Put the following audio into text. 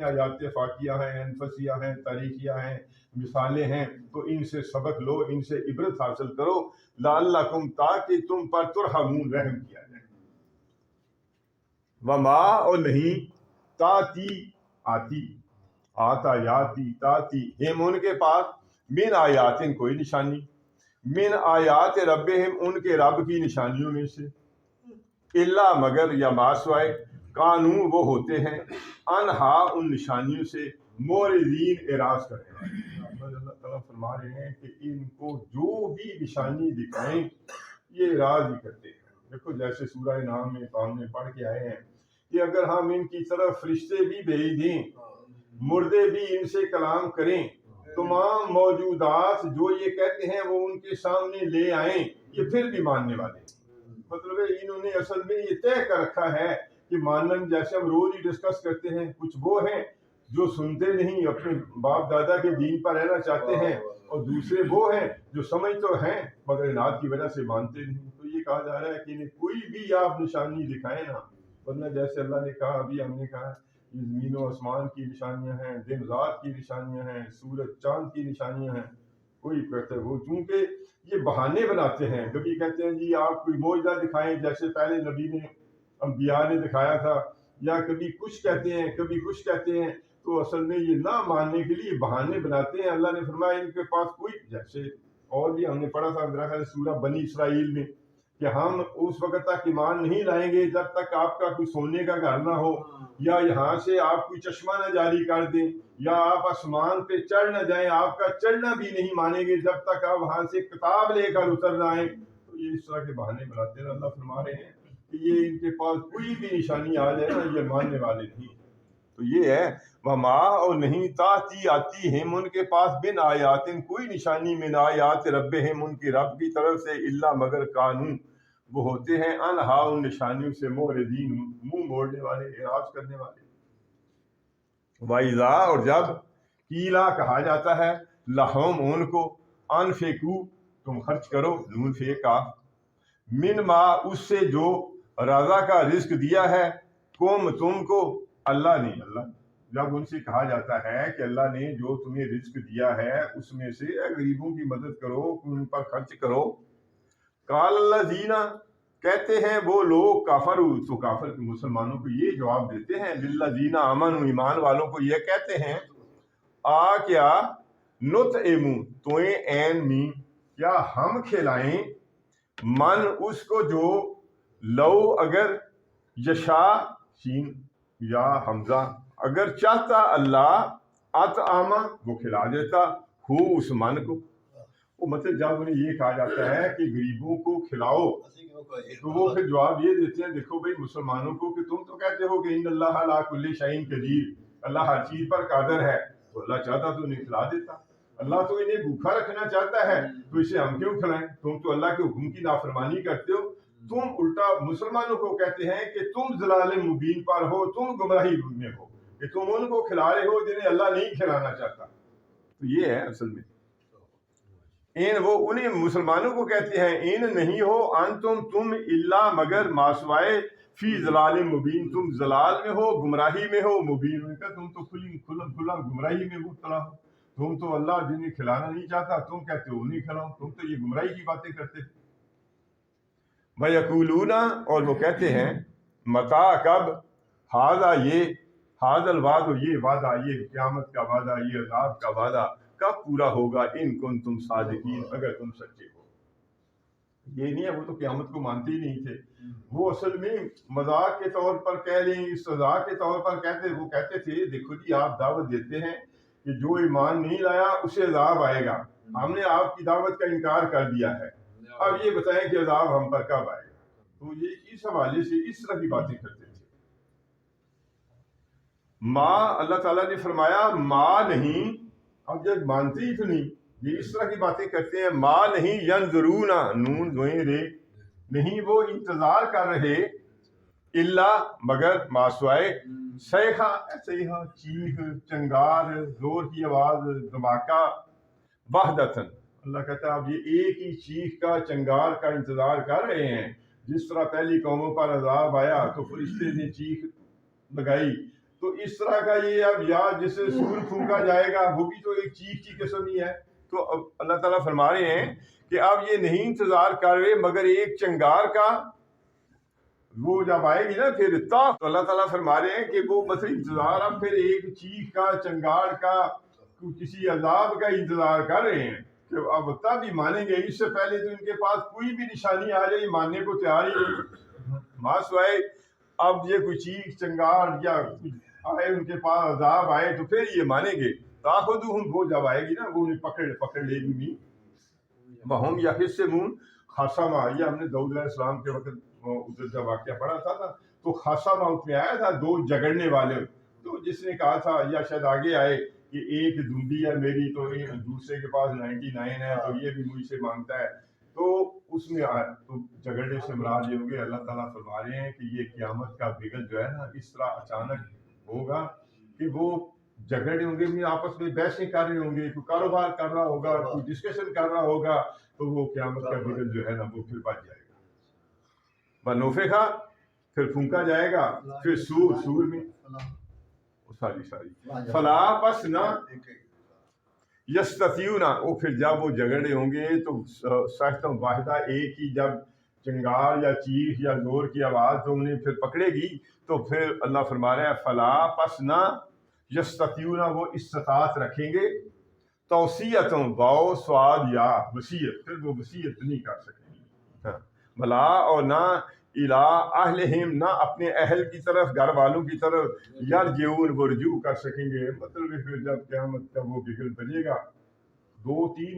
آیات فاقیہ ہیں، انفسیہ ہیں، تاریخیہ ہیں، مثالیں ہیں، تو ان سے سبق لو، ان سے عبرت حاصل کرو، لعلکم، تاکہ تم پر ترحمون، رحم کیا جائے۔ وما، اور نہیں، تاتی، آتی، آتا یاتی، تاتی، ہم، ان کے پاس، من آیاتن، کوئی نشانی، من آیات ربہم، ان کے رب کی نشانیوں میں سے، الا، مگر، یا ما سوائے، قانون، وہ ہوتے ہیں، انہا، ان نشانیوں سے، موردین، اعراض کرنے والے۔ اللہ تعالیٰ فرما رہے ہیں کہ ان کو جو بھی نشانی دکھائیں یہ اعراض ہی کرتے ہیں۔ دیکھو جیسے سورہ نام میں ہم نے پڑھ کے آئے ہیں کہ اگر ہم ان کی طرف فرشتے بھی بھیج دیں، مردے بھی ان سے کلام کریں، تمام موجودات جو یہ کہتے ہیں وہ ان کے سامنے لے آئیں، یہ پھر بھی ماننے والے ہیں۔ مطلب ہے انہوں نے اصل میں یہ طے کر رکھا ہے کہ مانن، جیسے ہم روز ہی ڈسکس کرتے ہیں، کچھ وہ ہیں جو سنتے نہیں، اپنے باپ دادا کے دین پر رہنا چاہتے ہیں، اور دوسرے وہ ہیں جو سمجھ تو ہیں مگر اناد کی وجہ سے مانتے نہیں۔ تو یہ کہا جا رہا ہے کہ انہیں کوئی بھی آپ نشانی دکھائیں نا، ورنہ جیسے اللہ نے کہا، ابھی ہم نے کہا، یہ زمین و آسمان کی نشانیاں ہیں، دن رات کی نشانیاں ہیں، سورج چاند کی نشانیاں ہیں، کوئی کہتے ہیں وہ چونکہ یہ بہانے بناتے ہیں، کبھی کہتے ہیں جی آپ کوئی معجزہ دکھائیں جیسے پہلے نبی نے، انبیاء نے دکھایا تھا، یا کبھی کچھ کہتے ہیں کبھی کچھ کہتے ہیں، تو اصل میں یہ نہ ماننے کے لیے بہانے بناتے ہیں۔ اللہ نے فرمایا ان کے پاس کوئی، جیسے اور بھی ہم نے پڑھا تھا میرا خیال سورہ بنی اسرائیل میں، کہ ہم اس وقت تک ایمان نہیں لائیں گے جب تک آپ کا کوئی سونے کا گھر نہ ہو، یا یہاں سے آپ کوئی چشمہ نہ جاری کر دیں، یا آپ آسمان پہ چڑھ نہ جائیں، آپ کا چڑھنا بھی نہیں مانیں گے جب تک آپ وہاں سے کتاب لے کر اتر نہ آئیں۔ تو یہ اس طرح کے بہانے بناتے ہیں۔ اللہ فرما رہے ہیں کہ یہ ان کے پاس کوئی بھی نشانی آ جائے نا، یہ ماننے والے نہیں۔ تو یہ ہے وما، اور نہیں، تاتی، آتی ہم، ان کے پاس، بن آیاتن، کوئی نشانی، من آیات ربہم، ان کی رب کی طرف سے، الا، مگر، قانون، وہ ہوتے ہیں، انہا، ان نشانیوں سے، موردین، منہ موڑنے والے، اعراض کرنے والے۔ وَإِذَا، اور جب، قیلا، کہا جاتا ہے، لہم، ان کو، انفقو، تم خرچ کرو، نون فیقا، من ما، اس سے جو، رضا کا رزق دیا ہے، تم کو، اللہ نے، اللہ، جب ان سے کہا جاتا ہے کہ اللہ نے جو تمہیں رزق دیا ہے اس میں سے غریبوں کی مدد کرو، ان پر خرچ کرو، قال الذین، کہتے ہیں وہ لوگ، کافر، تو کافر مسلمانوں کو یہ جواب دیتے ہیں، للذین آمنوا، ایمان والوں کو یہ کہتے ہیں، کیا، نطعم، توئیں، این مین، کیا ہم کھلائیں، من، اس کو جو، لو، اگر، یشا، شین یا حمزہ، اگر چاہتا اللہ، اطعام، وہ کھلا دیتا، ہو، اس من کو۔ وہ مطلب جب انہیں یہ کہا جاتا ہے کہ غریبوں کو کھلاؤ، تو وہ پھر جواب یہ دیتے ہیں، دیکھو بھائی مسلمانوں کو، کہ تم تو کہتے ہو کہ ان اللہ علی کل شیء قدیر، اللہ ہر چیز پر قادر ہے، تو اللہ چاہتا تو انہیں کھلا دیتا۔ اللہ تو انہیں بھوکا رکھنا چاہتا ہے، تو اسے ہم کیوں کھلائیں؟ تم تو اللہ کے حکم کی نافرمانی کرتے ہو۔ تم الٹا مسلمانوں کو کہتے ہیں کہ تم ضلال مبین پر ہو، تم گمراہی میں ہو، کہ تم ان کو کھلا رہے ہو جنہیں اللہ نہیں کھلانا چاہتا۔ تو یہ ہے اصل میں، وہ انہیں مسلمانوں کو کہتے ہیں، ان نہیں ہو، تم الا، مگر، ماسوائے، فی ضلال مبین، تم ضلال میں ہو، گمراہی میں ہو، مبین، ان کا تم تو کھلا گمراہی میں مبتلا ہو۔ تم تو اللہ جنہیں کھلانا نہیں چاہتا تم کہتے ہو انہیں کھلاؤ، تم تو یہ گمراہی کی باتیں کرتے۔ وَيَقُولُونَ، اور وہ کہتے ہیں، متا، کب، ہاذا، یہ، ہاذا الوعد، یہ وعدہ، یہ قیامت کا وعدہ، یہ عذاب کا وعدہ کب پورا ہوگا، ان کنتم صادقین، اگر تم سچے ہو۔ یہ نہیں ہے وہ تو قیامت کو مانتے ہی نہیں تھے، وہ اصل میں مذاق کے طور پر کہہ لیں، استہزاء کے طور پر وہ کہتے تھے، دیکھو جی آپ دعوت دیتے ہیں کہ جو ایمان نہیں لایا اسے عذاب آئے گا، ہم نے آپ کی دعوت کا انکار کر دیا ہے، اب یہ بتائیں کہ عذاب ہم پر کب آئے گا۔ تو یہ اس حوالے سے اس طرح کی باتیں کرتے تھے۔ ماں، اللہ تعالیٰ نے فرمایا، ماں نہیں، اب جب مانتے ہی تو نہیں، یہ اس طرح کی باتیں کرتے ہیں، ماں نہیں، ینظرون، نون دوئیں رے، نہیں وہ انتظار کر رہے، اللہ، مگر، ماسوائے، صیحہ، صیحہ، چیخ، چنگار، زور کی آواز، دھماکہ، وحدتاً، اللہ کہتا ہے اب یہ ایک ہی چیخ کا، چنگار کا انتظار کر رہے ہیں۔ جس طرح پہلی قوموں پر عذاب آیا تو فرشتے نے چیخ لگائی، تو اس طرح کا یہ اب یا جسے سور پھونکا جائے گا وہ بھی تو ایک چیخ کی قسم ہی ہے. تو اب اللہ تعالیٰ فرما رہے ہیں کہ آپ یہ نہیں انتظار کر رہے مگر ایک چنگار کا. وہ جب آئے گی نا پھر تو اللہ تعالیٰ فرما رہے ہیں کہ وہ بس انتظار اب پھر ایک چیخ کا, چنگار کا, کسی عذاب کا انتظار کر رہے ہیں کہ اب تب ہی مانیں گے. اس سے پہلے تو ان کے پاس کوئی بھی نشانی آ جائے ماننے کو تیار ہی نہیں. ماسوائے اب یہ کوئی چیخ چنگار یا آئے ان کے پاس عذاب آئے تو پھر یہ مانیں گے. تاخذہم وہ جب آئے گی نا وہ انہیں پکڑ لے گی نہیں. وہم یحسبون خاصما, یہ ہم نے داؤد علیہ السلام کے وقت ادھر جب واقعہ پڑھا تھا نا تو خاصما اس میں آیا تھا دو جگڑنے والے. تو جس نے کہا تھا یا شاید آگے آئے کہ ایک دھندی ہے میری تو دوسرے کے پاس 99 ہے تو یہ بھی مجھ سے مانگتا ہے. تو اس میں تو جھگڑنے سے مراد یہ ہو گئے. اللہ تعالیٰ فرما رہے ہیں کہ یہ قیامت کا بگل جو ہے نا اس طرح اچانک ہوگا کہ وہ جھگڑے ہوں گے, آپس میں بحثیں کر رہے ہوں گے, کوئی کاروبار کر رہا ہوگا, کوئی ڈسکشن کر رہا ہوگا, تو وہ قیامت کا بگل جو ہے نا وہ پھر بچ جائے گا. نوفخا پھر پھونکا جائے گا, پھر سور میں ساری فلا پس نہ یستطیعون, وہ پھر جب وہ جھگڑے ہوں گے تو صیحۃ واحدہ ایک ہی جب چنگار یا چیخ یا زور کی آواز تو انہیں پھر پکڑے گی تو پھر اللہ فرما رہے ہیں فلا پس نہ یستطیعون, وہ استطاعت رکھیں گے توصیتوں واو سواد یا وصیت, پھر وہ وصیت نہیں کر سکیں گے. بلا اور نہ الا اہلہم, نہ اپنے اہل کی طرف گھر والوں کی طرف یرجعون وہ رجوع کر سکیں گے. مطلب پھر جب قیامت کا وہ بگل بجے گا 2-3